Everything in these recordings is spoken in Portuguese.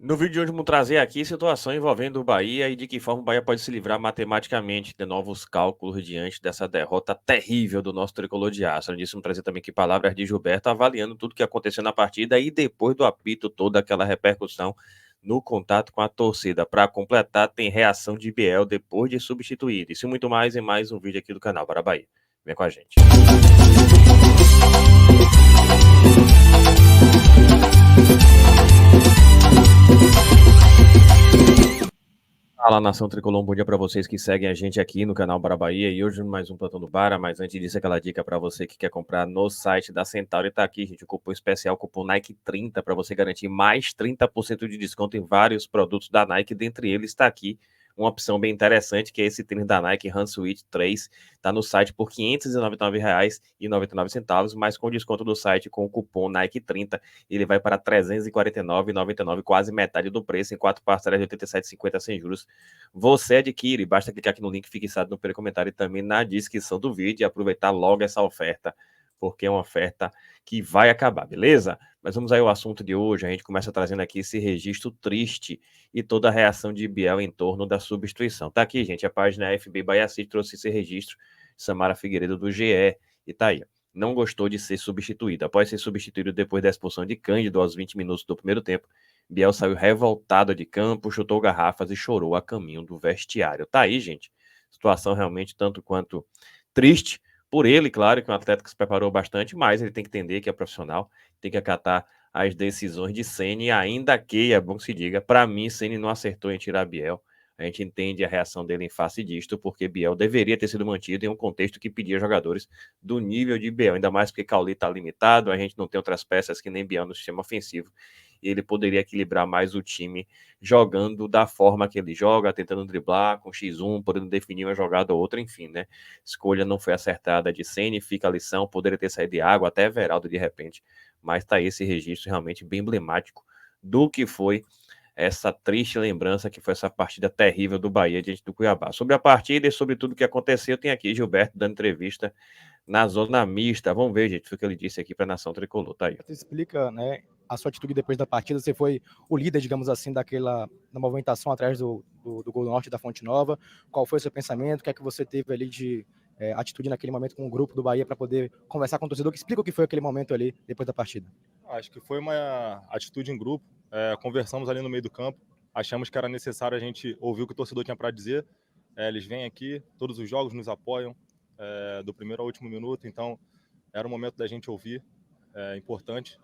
No vídeo de hoje vamos trazer aqui situação envolvendo o Bahia e de que forma o Bahia pode se livrar matematicamente de novos cálculos diante dessa derrota terrível do nosso tricolor de aço. Além disso, vamos trazer também aqui palavras de Gilberto avaliando tudo que aconteceu na partida e depois do apito, toda aquela repercussão no contato com a torcida. Para completar, tem reação de Biel depois de substituído. Isso e muito mais em mais um vídeo aqui do canal Para Bahia. Vem com a gente. Fala, nação tricolor, um bom dia para vocês que seguem a gente aqui no canal Bara Bahia e hoje mais um Plantão do Bara, mas antes disso aquela dica para você que quer comprar no site da Centauri, tá aqui, gente, o cupom especial, cupom Nike 30 para você garantir mais 30% de desconto em vários produtos da Nike, dentre eles está aqui uma opção bem interessante, que é esse tênis da Nike Suite 3, tá no site por R$ 599,99, mas com desconto do site com o cupom Nike 30, ele vai para R$ 349,99, quase metade do preço, em 4 parcelas de R$ 87,50 sem juros. Você adquire, basta clicar aqui no link fixado no primeiro comentário e também na descrição do vídeo e aproveitar logo essa oferta, porque é uma oferta que vai acabar, beleza? Mas vamos aí ao assunto de hoje, a gente começa trazendo aqui esse registro triste e toda a reação de Biel em torno da substituição. Tá aqui, gente, a página FB Bahia City trouxe esse registro, Samara Figueiredo do GE, e tá aí. Não gostou de ser substituído. Após ser substituído depois da expulsão de Cândido aos 20 minutos do primeiro tempo, Biel saiu revoltado de campo, chutou garrafas e chorou a caminho do vestiário. Tá aí, gente. Situação realmente tanto quanto triste por ele, claro, que é um atleta que se preparou bastante, mas ele tem que entender que é profissional, tem que acatar as decisões de Ceni, ainda que, é bom que se diga, para mim, Ceni não acertou em tirar Biel. A gente entende a reação dele em face disto, porque Biel deveria ter sido mantido em um contexto que pedia jogadores do nível de Biel, ainda mais porque Cauli está limitado, a gente não tem outras peças que nem Biel no sistema ofensivo, e ele poderia equilibrar mais o time jogando da forma que ele joga, tentando driblar com X1, podendo definir uma jogada ou outra, enfim, né? Escolha não foi acertada de Ceni, fica a lição, poderia ter saído de água, até Everaldo de repente, mas tá esse registro realmente bem emblemático do que foi essa triste lembrança que foi essa partida terrível do Bahia diante do Cuiabá. Sobre a partida e sobre tudo o que aconteceu, tem aqui Gilberto dando entrevista na zona mista. Vamos ver, gente, o que ele disse aqui para a Nação Tricolor. Tá aí. Você explica, né, a sua atitude depois da partida. Você foi o líder, digamos assim, da movimentação atrás do Gol Norte da Fonte Nova. Qual foi o seu pensamento? O que é que você teve ali de atitude naquele momento com o grupo do Bahia para poder conversar com o torcedor? Que explica o que foi aquele momento ali depois da partida. Acho que foi uma atitude em grupo. Conversamos ali no meio do campo. Achamos que era necessário a gente ouvir o que o torcedor tinha para dizer. Eles vêm aqui, todos os jogos nos apoiam, do primeiro ao último minuto. Então, era o momento da gente ouvir, importante.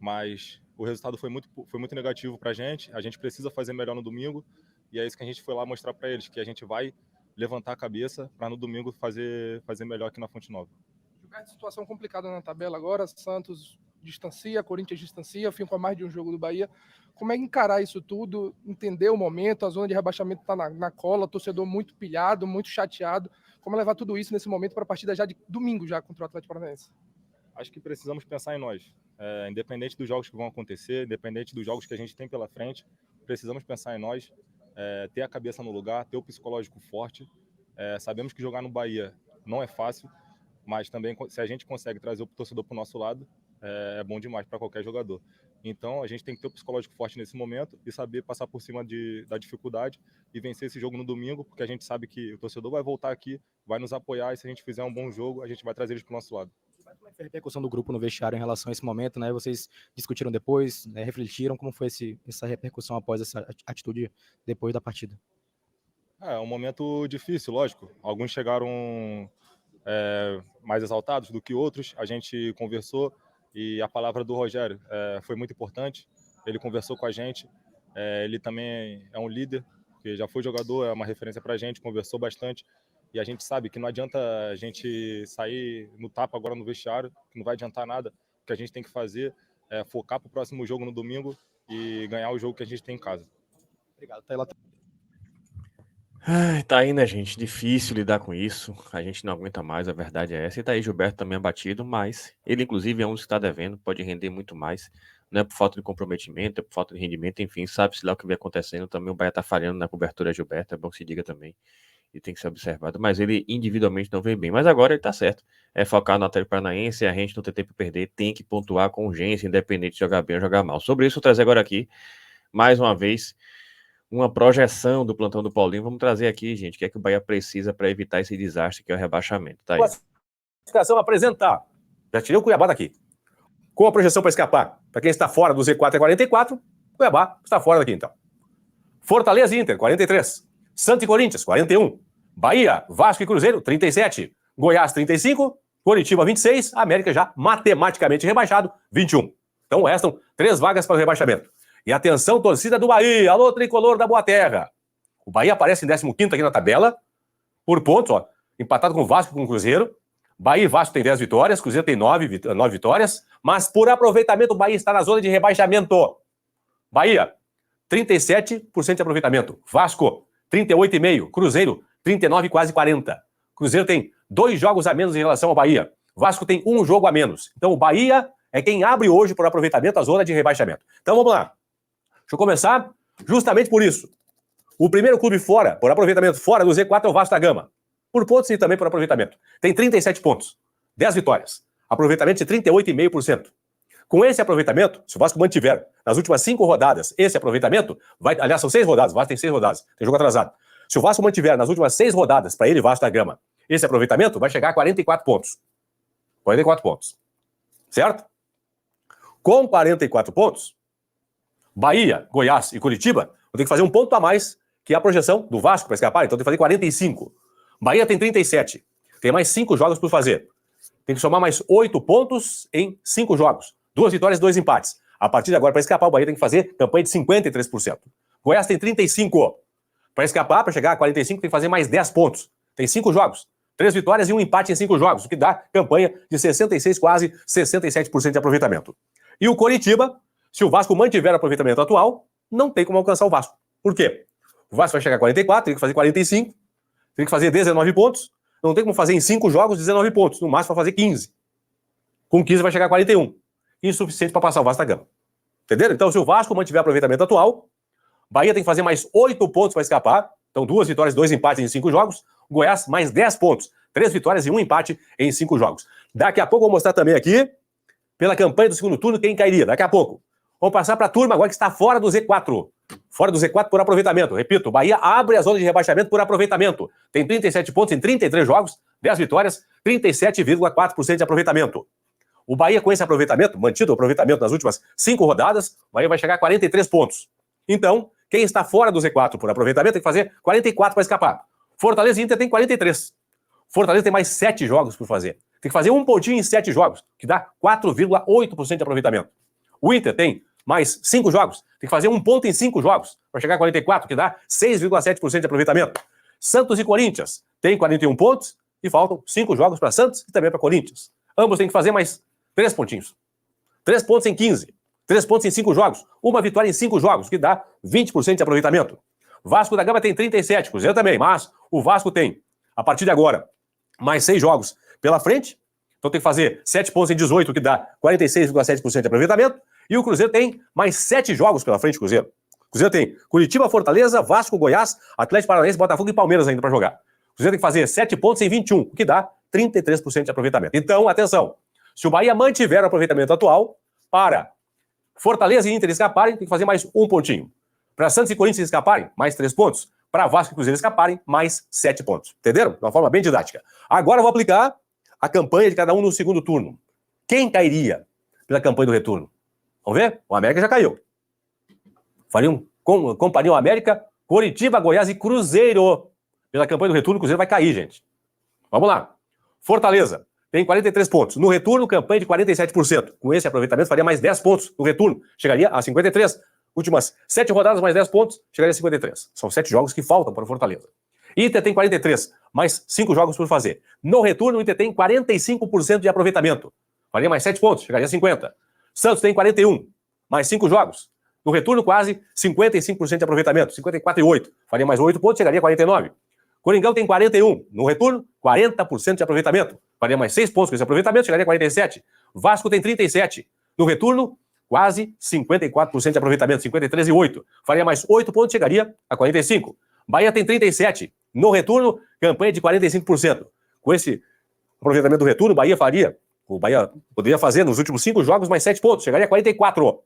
Mas o resultado foi muito negativo para a gente. A gente precisa fazer melhor no domingo. E é isso que a gente foi lá mostrar para eles, que a gente vai levantar a cabeça para no domingo fazer melhor aqui na Fonte Nova. Gilberto, situação complicada na tabela agora. Santos distancia, Corinthians distancia, fica a mais de um jogo do Bahia. Como é que encarar isso tudo, entender o momento, a zona de rebaixamento está na cola, torcedor muito pilhado, muito chateado. Como levar tudo isso nesse momento para a partida já de domingo já contra o Atlético Paranaense? Acho que precisamos pensar em nós. Independente dos jogos que vão acontecer, independente dos jogos que a gente tem pela frente, precisamos pensar em nós, ter a cabeça no lugar, ter o psicológico forte. Sabemos que jogar no Bahia não é fácil, mas também se a gente consegue trazer o torcedor para o nosso lado, é bom demais para qualquer jogador. Então a gente tem que ter o psicológico forte nesse momento e saber passar por cima da dificuldade e vencer esse jogo no domingo, porque a gente sabe que o torcedor vai voltar aqui, vai nos apoiar e se a gente fizer um bom jogo, a gente vai trazer eles para o nosso lado. Como é que foi a repercussão do grupo no vestiário em relação a esse momento, né? Vocês discutiram depois, né, refletiram, como foi essa repercussão após essa atitude depois da partida? É um momento difícil, lógico. Alguns chegaram mais exaltados do que outros. A gente conversou e a palavra do Rogério foi muito importante. Ele conversou com a gente. Ele também é um líder, que já foi jogador, é uma referência para a gente, conversou bastante. E a gente sabe que não adianta a gente sair no tapa agora no vestiário, que não vai adiantar nada. O que a gente tem que fazer é focar para o próximo jogo no domingo e ganhar o jogo que a gente tem em casa. Obrigado. Taylor. Ai, tá aí, né, gente? Difícil lidar com isso. A gente não aguenta mais, a verdade é essa. E tá aí, Gilberto também abatido, mas ele, inclusive, é um dos que está devendo, pode render muito mais. Não é por falta de comprometimento, é por falta de rendimento, enfim, sabe-se lá o que vem acontecendo. Também o Bahia tá falhando na cobertura Gilberto, é bom que se diga também. E tem que ser observado. Mas ele individualmente não vem bem. Mas agora ele tá certo. É focar no Atlético Paranaense, a gente não tem tempo a perder, tem que pontuar com urgência, independente de jogar bem ou jogar mal. Sobre isso, eu vou trazer agora aqui mais uma vez, uma projeção do plantão do Paulinho. Vamos trazer aqui, gente, o que é que o Bahia precisa para evitar esse desastre que é o rebaixamento. Tá aí. Classificação apresentar. Já tirei o Cuiabá daqui. Com a projeção para escapar. Para quem está fora do Z4 é 44, Cuiabá está fora daqui, então. Fortaleza e Inter, 43. Santos e Corinthians, 41. Bahia, Vasco e Cruzeiro, 37. Goiás, 35. Coritiba, 26. América já matematicamente rebaixado, 21. Então restam 3 vagas para o rebaixamento. E atenção, torcida do Bahia. Alô, tricolor da Boa Terra. O Bahia aparece em 15º aqui na tabela, por pontos, ó, empatado com o Vasco e com o Cruzeiro. Bahia e Vasco tem 10 vitórias, Cruzeiro tem 9 vitórias, mas por aproveitamento o Bahia está na zona de rebaixamento. Bahia, 37% de aproveitamento. Vasco, 38,5%. Cruzeiro, 39, quase 40%. Cruzeiro tem 2 jogos a menos em relação ao Bahia. Vasco tem 1 jogo a menos. Então o Bahia é quem abre hoje por aproveitamento a zona de rebaixamento. Então vamos lá. Deixa eu começar justamente por isso. O primeiro clube fora, por aproveitamento fora do Z4 é o Vasco da Gama. Por pontos e também por aproveitamento. Tem 37 pontos, 10 vitórias. Aproveitamento de 38,5%. Com esse aproveitamento, se o Vasco mantiver nas últimas 5 rodadas esse aproveitamento, aliás, são 6 rodadas, o Vasco tem 6 rodadas, tem jogo atrasado. Se o Vasco mantiver nas últimas 6 rodadas, para ele, Vasco da Gama, esse aproveitamento vai chegar a 44 pontos. 44 pontos. Certo? Com 44 pontos, Bahia, Goiás e Curitiba vão ter que fazer um ponto a mais que a projeção do Vasco para escapar, então tem que fazer 45. Bahia tem 37. Tem mais 5 jogos por fazer. Tem que somar mais 8 pontos em 5 jogos. 2 vitórias e 2 empates. A partir de agora, para escapar, o Bahia tem que fazer campanha de 53%. Goiás tem 35. Para escapar, para chegar a 45, tem que fazer mais 10 pontos. Tem 5 jogos. 3 vitórias e 1 empate em 5 jogos, o que dá campanha de 66, quase 67% de aproveitamento. E o Coritiba, se o Vasco mantiver o aproveitamento atual, não tem como alcançar o Vasco. Por quê? O Vasco vai chegar a 44, tem que fazer 45, tem que fazer 19 pontos, não tem como fazer em 5 jogos 19 pontos, no máximo vai fazer 15. Com 15 vai chegar a 41. Insuficiente para passar o Vasco da Gama. Entenderam? Então, se o Vasco mantiver o aproveitamento atual, Bahia tem que fazer mais 8 pontos para escapar, então 2 vitórias e 2 empates em 5 jogos, Goiás mais 10 pontos, 3 vitórias e 1 empate em 5 jogos. Daqui a pouco eu vou mostrar também aqui, pela campanha do segundo turno, quem cairia, daqui a pouco. Vamos passar para a turma agora que está fora do Z4. Fora do Z4 por aproveitamento. Repito, Bahia abre a zona de rebaixamento por aproveitamento. Tem 37 pontos em 33 jogos, 10 vitórias, 37,4% de aproveitamento. O Bahia, com esse aproveitamento, mantido o aproveitamento nas últimas 5 rodadas, o Bahia vai chegar a 43 pontos. Então, quem está fora do Z4 por aproveitamento tem que fazer 44 para escapar. Fortaleza e Inter tem 43. Fortaleza tem mais 7 jogos por fazer. Tem que fazer 1 pontinho em 7 jogos, que dá 4,8% de aproveitamento. O Inter tem mais 5 jogos, tem que fazer 1 ponto em 5 jogos, para chegar a 44, que dá 6,7% de aproveitamento. Santos e Corinthians tem 41 pontos e faltam 5 jogos para Santos e também para Corinthians. Ambos têm que fazer mais 3 pontinhos. 3 pontos em 15. 3 pontos em 5 jogos. 1 vitória em 5 jogos, que dá 20% de aproveitamento. Vasco da Gama tem 37, Cruzeiro também, mas o Vasco tem, a partir de agora, mais 6 jogos pela frente. Então tem que fazer 7 pontos em 18, que dá 46,7% de aproveitamento. E o Cruzeiro tem mais 7 jogos pela frente, Cruzeiro. O Cruzeiro tem Curitiba, Fortaleza, Vasco, Goiás, Atlético Paranaense, Botafogo e Palmeiras ainda para jogar. O Cruzeiro tem que fazer 7 pontos em 21, o que dá 33% de aproveitamento. Então, atenção, se o Bahia mantiver o aproveitamento atual, para Fortaleza e Inter escaparem, tem que fazer mais 1 pontinho. Para Santos e Corinthians escaparem, mais 3 pontos. Para Vasco e Cruzeiro escaparem, mais 7 pontos. Entenderam? De uma forma bem didática. Agora eu vou aplicar a campanha de cada um no segundo turno. Quem cairia pela campanha do retorno? Vamos ver? O América já caiu. Compariam América, Coritiba, Goiás e Cruzeiro. Pela campanha do retorno, o Cruzeiro vai cair, gente. Vamos lá. Fortaleza tem 43 pontos. No retorno, campanha de 47%. Com esse aproveitamento, faria mais 10 pontos no retorno. Chegaria a 53. Últimas 7 rodadas, mais 10 pontos, chegaria a 53. São 7 jogos que faltam para o Fortaleza. Inter tem 43, mais 5 jogos por fazer. No retorno, o Inter tem 45% de aproveitamento. Faria mais 7 pontos, chegaria a 50. Santos tem 41, mais 5 jogos. No retorno, quase 55% de aproveitamento, 54,8. Faria mais 8 pontos, chegaria a 49. Coringão tem 41, no retorno, 40% de aproveitamento. Faria mais 6 pontos com esse aproveitamento, chegaria a 47. Vasco tem 37, no retorno, quase 54% de aproveitamento, 53,8. Faria mais 8 pontos, chegaria a 45. Bahia tem 37, no retorno, campanha de 45%. Com esse aproveitamento do retorno, o Bahia poderia fazer nos últimos 5 jogos mais 7 pontos, chegaria a 44.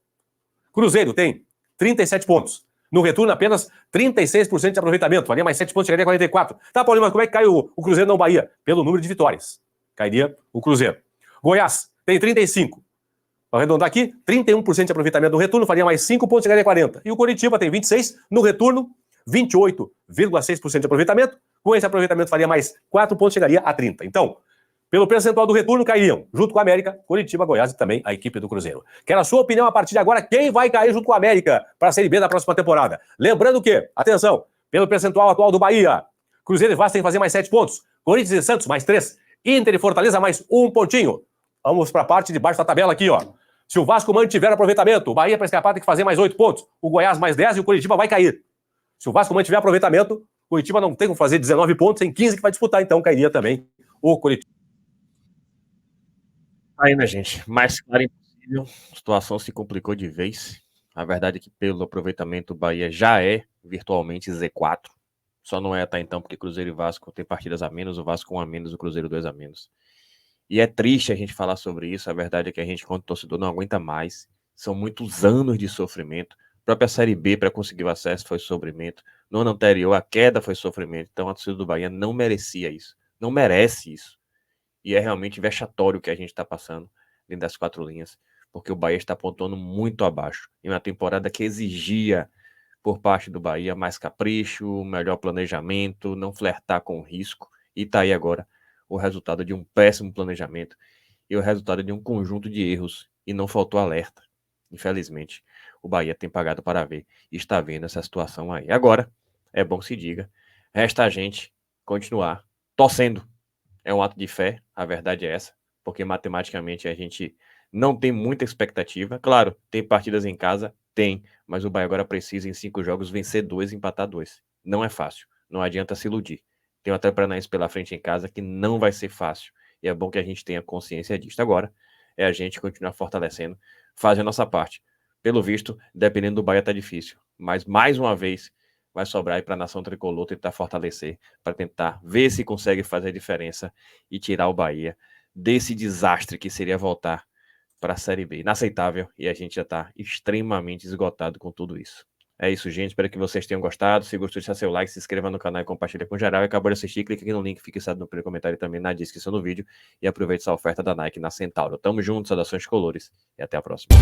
Cruzeiro tem 37 pontos. No retorno, apenas 36% de aproveitamento. Valia mais 7 pontos, chegaria a 44. Tá, Paulinho, mas como é que cai o Cruzeiro não Bahia? Pelo número de vitórias. Cairia o Cruzeiro. Goiás tem 35. Vou arredondar aqui, 31% de aproveitamento no retorno, faria mais 5 pontos, chegaria a 40. E o Coritiba tem 26, no retorno, 28,6% de aproveitamento. Com esse aproveitamento, faria mais 4 pontos, chegaria a 30. Então, pelo percentual do retorno, cairiam, junto com a América, Coritiba, Goiás e também a equipe do Cruzeiro. Quero a sua opinião a partir de agora, quem vai cair junto com a América para a Série B da próxima temporada. Lembrando que, atenção, pelo percentual atual do Bahia, Cruzeiro e Vasco tem que fazer mais 7 pontos, Corinthians e Santos mais 3, Inter e Fortaleza mais 1 pontinho. Vamos para a parte de baixo da tabela aqui, ó. Se o Vasco mantiver aproveitamento, o Bahia para escapar tem que fazer mais 8 pontos, o Goiás mais 10 e o Coritiba vai cair. Se o Vasco mantiver aproveitamento, o Coritiba não tem como fazer 19 pontos, tem 15 que vai disputar, então cairia também o Coritiba. Aí, né, gente? Mais claro impossível. A situação se complicou de vez. A verdade é que, pelo aproveitamento, o Bahia já é virtualmente Z4. Só não é até então porque Cruzeiro e Vasco tem partidas a menos, o Vasco 1 a menos, o Cruzeiro 2 a menos. E é triste a gente falar sobre isso. A verdade é que a gente, quanto torcedor, não aguenta mais. São muitos anos de sofrimento. A própria Série B, para conseguir o acesso, foi sofrimento. No ano anterior, a queda foi sofrimento. Então, a torcida do Bahia não merecia isso. Não merece isso. E é realmente vexatório o que a gente está passando dentro das 4 linhas. Porque o Bahia está pontuando muito abaixo. Em uma temporada que exigia, por parte do Bahia, mais capricho, melhor planejamento, não flertar com o risco. E está aí agora o resultado de um péssimo planejamento e o resultado de um conjunto de erros, e não faltou alerta. Infelizmente, o Bahia tem pagado para ver e está vendo essa situação aí. Agora, é bom que se diga, resta a gente continuar torcendo. É um ato de fé, a verdade é essa, porque matematicamente a gente não tem muita expectativa. Claro, tem partidas em casa, tem, mas o Bahia agora precisa em 5 jogos vencer 2 e empatar 2. Não é fácil, não adianta se iludir. Tem o Atlético Paranaense pela frente em casa que não vai ser fácil. E é bom que a gente tenha consciência disso. Agora é a gente continuar fortalecendo, fazer a nossa parte. Pelo visto, dependendo do Bahia tá difícil. Mas mais uma vez vai sobrar aí para a nação tricolor tentar fortalecer, para tentar ver se consegue fazer a diferença e tirar o Bahia desse desastre que seria voltar para a Série B. Inaceitável, e a gente já está extremamente esgotado com tudo isso. É isso, gente. Espero que vocês tenham gostado. Se gostou, deixa seu like, se inscreva no canal e compartilha com geral. E acabou de assistir, clique aqui no link fixado no primeiro comentário e também na descrição do vídeo. E aproveite essa oferta da Nike na Centauro. Tamo junto, saudações colores e até a próxima.